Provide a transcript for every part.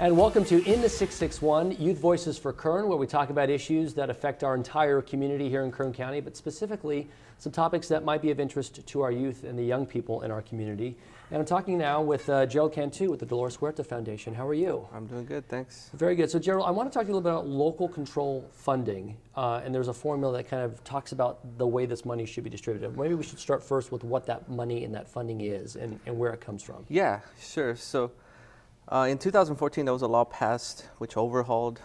And welcome to In the 661, Youth Voices for Kern, where we talk about issues that affect our entire community here in Kern County, but specifically some topics that might be of interest to our youth and the young people in our community. And I'm talking now with Gerald Cantu with the Dolores Huerta Foundation. How are you? I'm doing good, thanks. Very good. So Gerald, I want to talk to you a little bit about local control funding. And there's a formula that kind of talks about the way this money should be distributed. Maybe we should start first with what that money and that funding is and where it comes from. Yeah, sure. So in 2014, there was a law passed which overhauled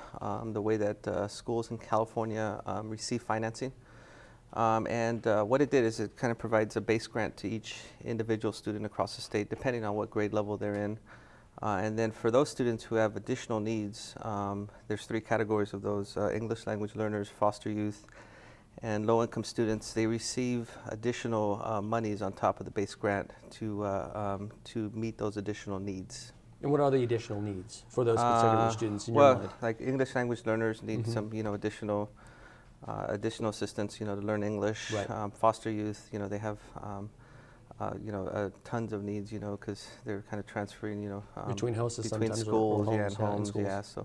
the way that schools in California receive financing. What it did is it kind of provides a base grant to each individual student across the state, depending on what grade level they're in. And then for those students who have additional needs, there's three categories of those: English language learners, foster youth, and low-income students. They receive additional monies on top of the base grant to meet those additional needs. And what are the additional needs for those particular students in your mind? Like English language learners need some, additional assistance, to learn English. Right. Foster youth, they have, tons of needs, because they're kind of transferring, between houses between sometimes, schools, or and homes, schools. yeah. So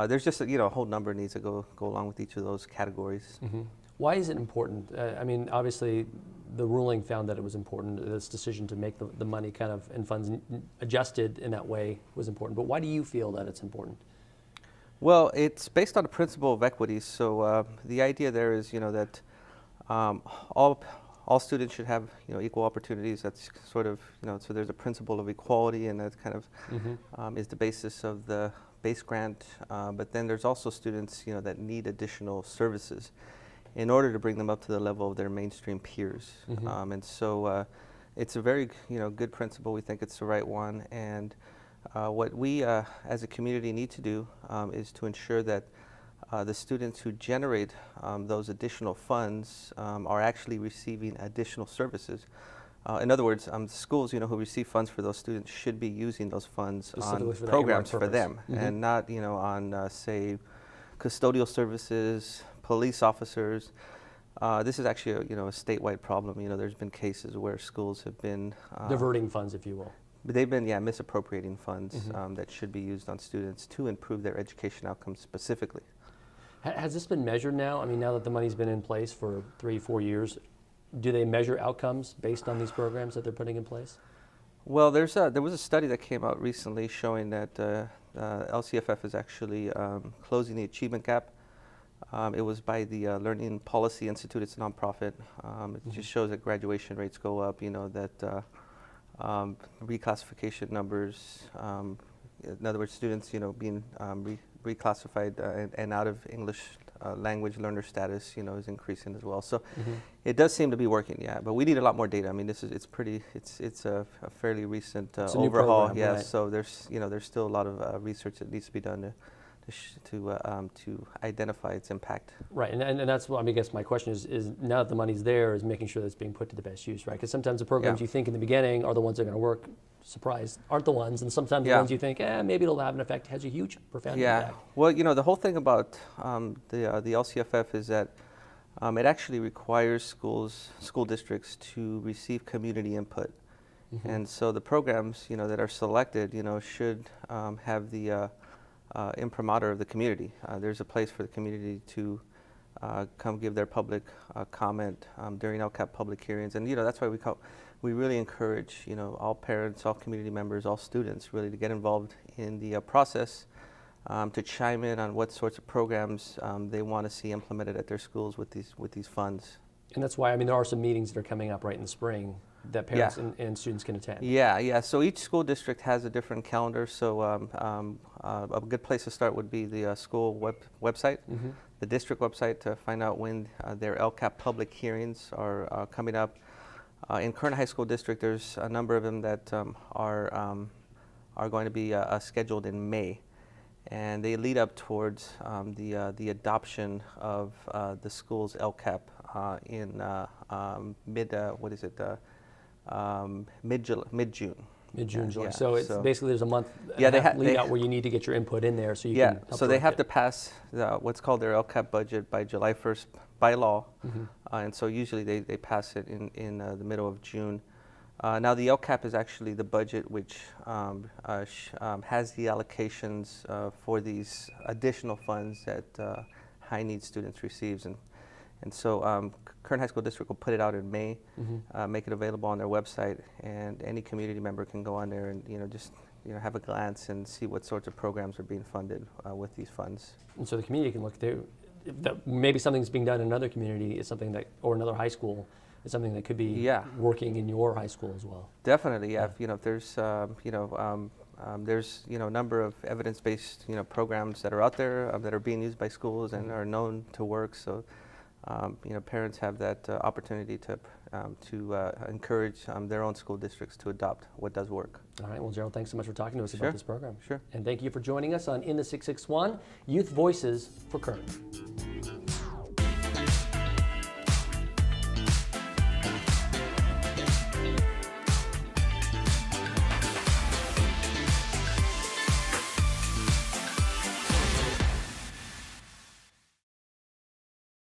there's just a whole number of needs that go along with each of those categories. Mm-hmm. Why is it important? Obviously, the ruling found that it was important. This decision to make the money kind of and funds adjusted in that way was important. But why do you feel that it's important? Well, it's based on the principle of equity. So the idea there is, that all students should have, equal opportunities. That's sort of, so there's a principle of equality, and that kind of is the basis of the base grant. But then there's also students, that need additional services in order to bring them up to the level of their mainstream peers. And so it's a very, good principle. We think it's the right one. And what we as a community need to do is to ensure that the students who generate those additional funds are actually receiving additional services. In other words, schools, who receive funds for those students should be using those funds on programs for them, and not, on, say, custodial services, police officers. This is actually a statewide problem. There's been cases where schools have been diverting funds, if you will. They've been, misappropriating funds that should be used on students to improve their education outcomes specifically. Has this been measured now? Now that the money's been in place for 3-4 years, do they measure outcomes based on these programs that they're putting in place? Well, there was a study that came out recently showing that LCFF is actually closing the achievement gap. It was by the Learning Policy Institute. It's a nonprofit. It just shows that graduation rates go up, that reclassification numbers, in other words, students, being reclassified and out of English language learner status, is increasing as well. So it does seem to be working, yeah. But we need a lot more data. It's a fairly recent overhaul, program, yeah. right. So there's still a lot of research that needs to be done to identify its impact. Right, and that's what I guess my question is now that the money's there, is making sure that it's being put to the best use, right? Because sometimes the programs you think in the beginning are the ones that are going to work, surprise, aren't the ones, and sometimes the ones you think, maybe it'll have an effect, has a huge, profound impact. Well, the whole thing about the LCFF is that it actually requires school districts to receive community input. And so the programs, that are selected, should have the imprimatur of the community. There's a place for the community to come give their public comment during LCAP public hearings, and that's why we really encourage all parents, all community members, all students really to get involved in the process, to chime in on what sorts of programs they want to see implemented at their schools with these funds. And that's why there are some meetings that are coming up right in the spring that parents and students can attend. Yeah. So each school district has a different calendar. So a good place to start would be the school website, the district website, to find out when their LCAP public hearings are coming up. In Kern High School District, there's a number of them that are going to be scheduled in May, and they lead up towards the adoption of the school's LCAP in mid-June. Mid-June, July. Yeah, so it's basically there's a month lead out where you need to get your input in there so you can help. So they have to pass what's called their LCAP budget by July 1st by law, and so usually they pass it in the middle of June. Now the LCAP is actually the budget which has the allocations for these additional funds that high needs students receives, and so Kern High School District will put it out in May, make it available on their website, and any community member can go on there and just have a glance and see what sorts of programs are being funded with these funds. And so the community can look there. Maybe something's being done in another community is something that, or another high school is something that could be working in your high school as well. Definitely, yeah. If there's there's a number of evidence-based programs that are out there that are being used by schools and are known to work. So parents have that opportunity to encourage their own school districts to adopt what does work. All right. Well, Gerald, thanks so much for talking to us Sure. about this program. Sure. And thank you for joining us on In the 661 Youth Voices for Kern.